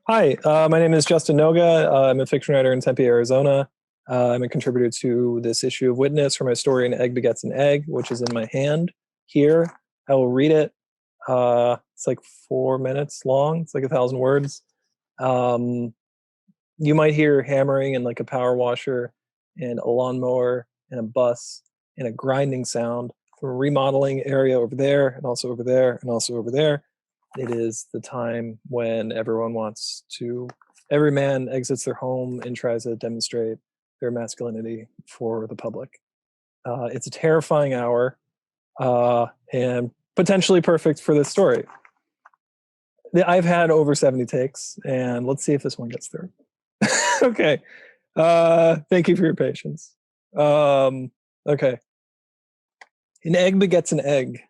Hi, my name is Justin Noga. I'm a fiction writer in Tempe, Arizona. I'm a contributor to this issue of Witness for my story in Egg Begets an Egg, which is in my hand here. I will read it. It's like 4 minutes long. It's like 1,000 words. Um, you might hear hammering and like a power washer and a lawnmower and a bus and a grinding sound from a remodeling area over there and also over there and also over there. It is the time when every man exits their home and tries to demonstrate their masculinity for the public. It's a terrifying hour and potentially perfect for this story. I've had over 70 takes, and let's see if this one gets through. Okay. Thank you for your patience. Okay. An egg begets an egg.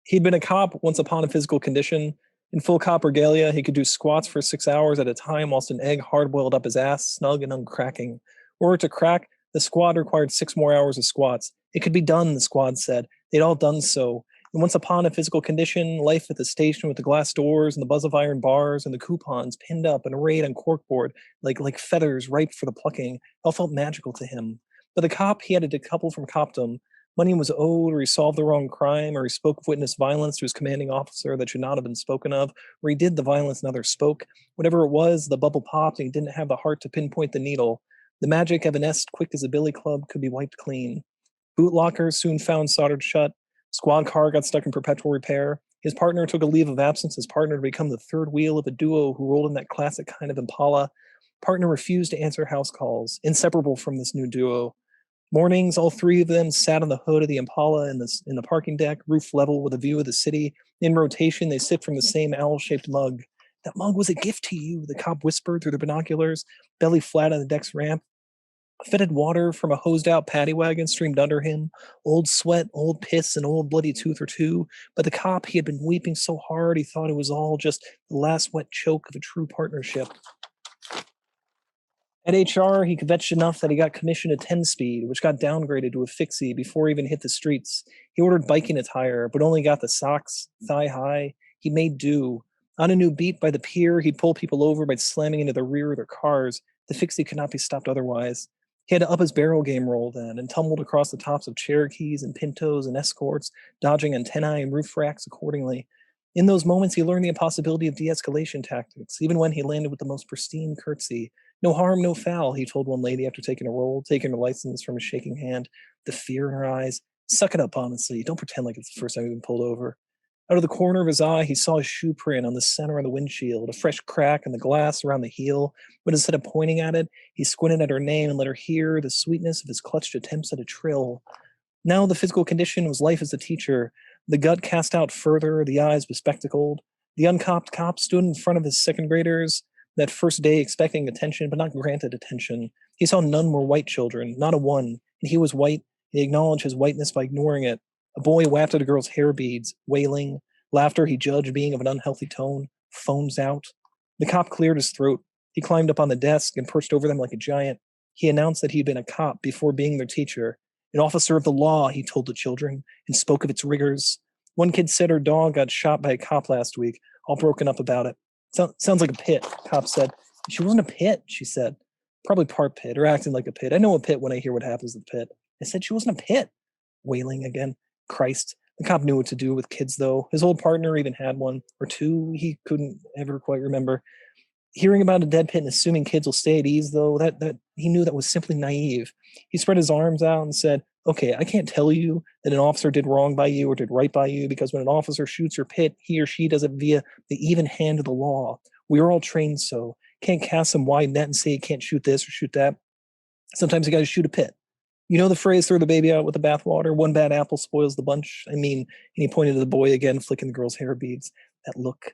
He'd been a cop once upon a physical condition. In full cop regalia, he could do squats for 6 hours at a time whilst an egg hard-boiled up his ass, snug and uncracking. Were it to crack, the squad required 6 more hours of squats. It could be done, the squad said. They'd all done so. And once upon a physical condition, life at the station with the glass doors and the buzz of iron bars and the coupons pinned up and arrayed on corkboard like feathers ripe for the plucking all felt magical to him. But the cop he had to decouple from copdom. Money was owed, or he solved the wrong crime, or he spoke of witness violence to his commanding officer that should not have been spoken of, or he did the violence and others spoke. Whatever it was, the bubble popped and he didn't have the heart to pinpoint the needle. The magic evanesced quick as a billy club could be wiped clean. Boot lockers soon found soldered shut. Squad car got stuck in perpetual repair. His partner took a leave of absence as partner to become the third wheel of a duo who rolled in that classic kind of Impala. Partner refused to answer house calls, inseparable from this new duo. Mornings, all three of them sat on the hood of the Impala in the parking deck, roof level with a view of the city. In rotation, they sipped from the same owl-shaped mug. That mug was a gift to you, the cop whispered through the binoculars, belly flat on the deck's ramp. Fetid water from a hosed-out paddy wagon streamed under him, old sweat, old piss, and old bloody tooth or two. But the cop, he had been weeping so hard he thought it was all just the last wet choke of a true partnership. At HR, he kvetched enough that he got commissioned at 10 speed, which got downgraded to a fixie before he even hit the streets. He ordered biking attire, but only got the socks, thigh high. He made do. On a new beat by the pier, he'd pull people over by slamming into the rear of their cars. The fixie could not be stopped otherwise. He had to up his barrel game roll then and tumbled across the tops of Cherokees and Pintos and Escorts, dodging antennae and roof racks accordingly. In those moments, he learned the impossibility of de-escalation tactics, even when he landed with the most pristine curtsy. No harm, no foul, he told one lady after taking a roll, taking her license from his shaking hand, the fear in her eyes. Suck it up, honestly. Don't pretend like it's the first time you've been pulled over. Out of the corner of his eye, he saw a shoe print on the center of the windshield, a fresh crack in the glass around the heel. But instead of pointing at it, he squinted at her name and let her hear the sweetness of his clutched attempts at a trill. Now the physical condition was life as a teacher. The gut cast out further, the eyes bespectacled. The uncopped cop stood in front of his second graders that first day expecting attention, but not granted attention. He saw none were white children, not a one, and he was white. He acknowledged his whiteness by ignoring it. A boy wafted at a girl's hair beads, wailing. Laughter he judged being of an unhealthy tone. Phones out. The cop cleared his throat. He climbed up on the desk and perched over them like a giant. He announced that he'd been a cop before being their teacher. An officer of the law, he told the children, and spoke of its rigors. One kid said her dog got shot by a cop last week, all broken up about it. Sounds like a pit, cop said. She wasn't a pit, she said. Probably part pit, or acting like a pit. I know a pit when I hear what happens to the pit. I said she wasn't a pit. Wailing again. Christ. The cop knew what to do with kids, though. His old partner even had one, or two. He couldn't ever quite remember. Hearing about a dead pit and assuming kids will stay at ease, though, that he knew that was simply naive. He spread his arms out and said, okay, I can't tell you that an officer did wrong by you or did right by you, because when an officer shoots your pit, he or she does it via the even hand of the law. We are all trained so. Can't cast some wide net and say you can't shoot this or shoot that. Sometimes you got to shoot a pit. You know the phrase, throw the baby out with the bathwater? One bad apple spoils the bunch. I mean, and he pointed to the boy again, flicking the girl's hair beads. That look,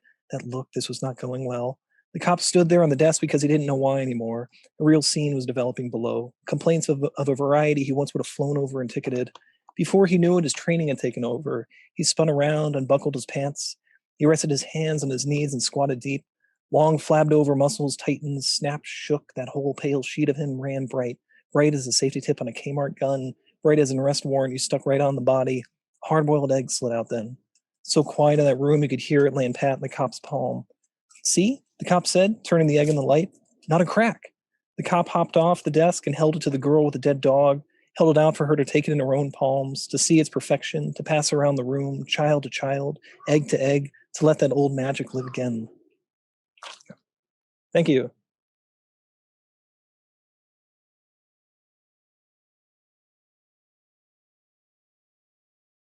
this was not going well. The cop stood there on the desk because he didn't know why anymore. A real scene was developing below. Complaints of a variety he once would have flown over and ticketed. Before he knew it, his training had taken over. He spun around, unbuckled his pants. He rested his hands on his knees and squatted deep. Long, flabbed over muscles tightened, snapped, shook. That whole pale sheet of him ran bright. Bright as a safety tip on a Kmart gun. Bright as an arrest warrant you stuck right on the body. A hard-boiled egg slid out then. So quiet in that room you could hear it laying pat in the cop's palm. See? The cop said, turning the egg in the light. Not a crack. The cop hopped off the desk and held it to the girl with the dead dog, held it out for her to take it in her own palms, to see its perfection, to pass around the room, child to child, egg to egg, to let that old magic live again. Thank you.